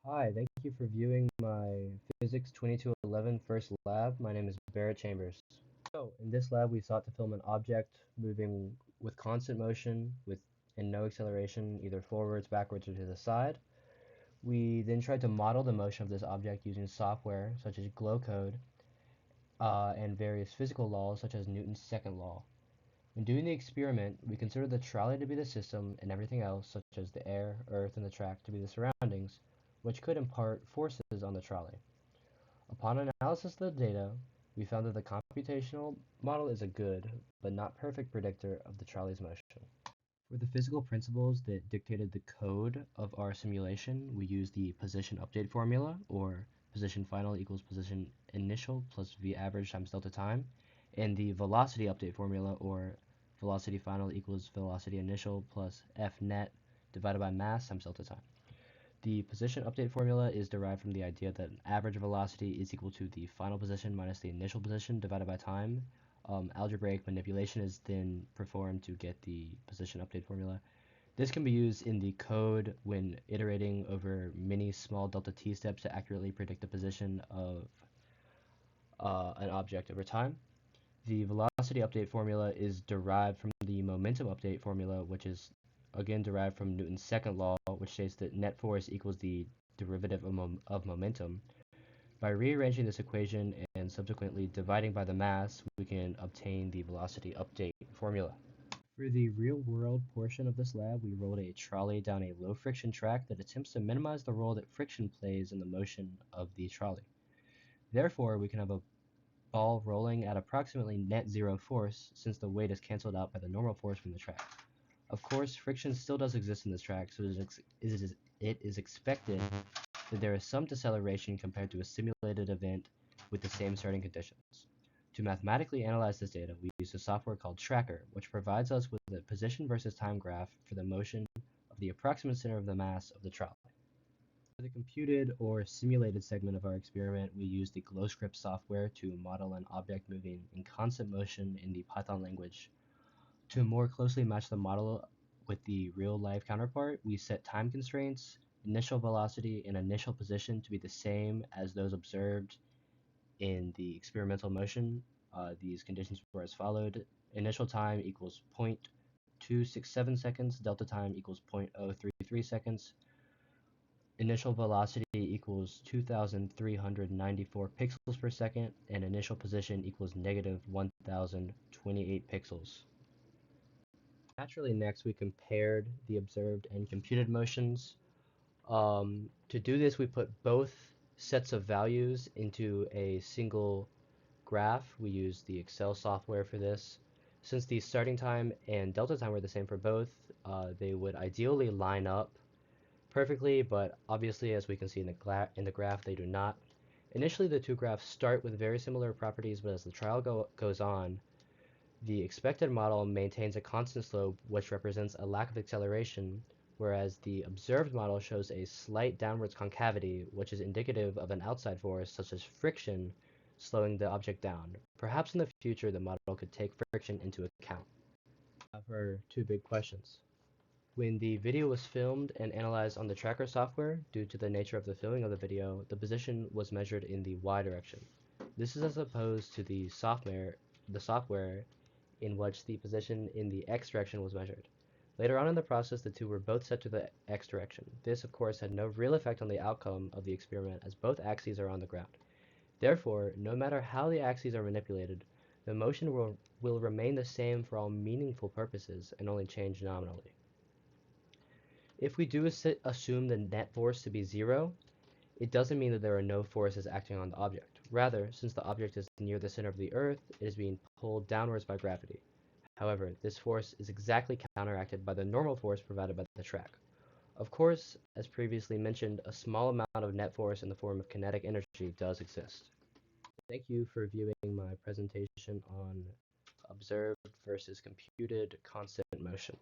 Hi, thank you for viewing my Physics 2211 first lab. My name is Barrett Chambers. So, in this lab, we sought to film an object moving with constant motion and no acceleration, either forwards, backwards, or to the side. We then tried to model the motion of this object using software such as GlowCode and various physical laws such as Newton's second law. When doing the experiment, we considered the trolley to be the system and everything else, such as the air, earth, and the track, to be the surroundings, which could impart forces on the trolley. Upon analysis of the data, we found that the computational model is a good, but not perfect predictor of the trolley's motion. For the physical principles that dictated the code of our simulation, we used the position update formula, or position final equals position initial plus v average times delta time, and the velocity update formula, or velocity final equals velocity initial plus f net divided by mass times delta time. The position update formula is derived from the idea that an average velocity is equal to the final position minus the initial position divided by time. Algebraic manipulation is then performed to get the position update formula. This can be used in the code when iterating over many small delta t steps to accurately predict the position of an object over time. The velocity update formula is derived from the momentum update formula, which is again derived from Newton's second law, which states that net force equals the derivative of momentum. By rearranging this equation and subsequently dividing by the mass, we can obtain the velocity update formula. For the real-world portion of this lab, we rolled a trolley down a low-friction track that attempts to minimize the role that friction plays in the motion of the trolley. Therefore, we can have a ball rolling at approximately net zero force, since the weight is canceled out by the normal force from the track. Of course, friction still does exist in this track, so it is expected that there is some deceleration compared to a simulated event with the same starting conditions. To mathematically analyze this data, we use a software called Tracker, which provides us with a position versus time graph for the motion of the approximate center of the mass of the trolley. For the computed or simulated segment of our experiment, we used the GlowScript software to model an object moving in constant motion in the Python language. To more closely match the model with the real-life counterpart, we set time constraints, initial velocity, and initial position to be the same as those observed in the experimental motion. These conditions were as followed. Initial time equals 0.267 seconds, delta time equals 0.033 seconds, initial velocity equals 2,394 pixels per second, and initial position equals negative 1,028 pixels. Naturally, next we compared the observed and computed motions. To do this, we put both sets of values into a single graph. We used the Excel software for this. Since the starting time and delta time were the same for both, they would ideally line up perfectly, but obviously, as we can see in the graph, they do not. Initially, the two graphs start with very similar properties, but as the trial goes on, the expected model maintains a constant slope, which represents a lack of acceleration, whereas the observed model shows a slight downwards concavity, which is indicative of an outside force, such as friction, slowing the object down. Perhaps in the future, the model could take friction into account. For two big questions. When the video was filmed and analyzed on the tracker software, due to the nature of the filming of the video, the position was measured in the y direction. This is as opposed to the software in which the position in the x direction was measured. Later on in the process, the two were both set to the x direction. This, of course, had no real effect on the outcome of the experiment, as both axes are on the ground. Therefore, no matter how the axes are manipulated, the motion will remain the same for all meaningful purposes and only change nominally. If we do assume the net force to be zero, it doesn't mean that there are no forces acting on the object. Rather, since the object is near the center of the Earth, it is being pulled downwards by gravity. However, this force is exactly counteracted by the normal force provided by the track. Of course, as previously mentioned, a small amount of net force in the form of kinetic energy does exist. Thank you for viewing my presentation on observed versus computed constant motion.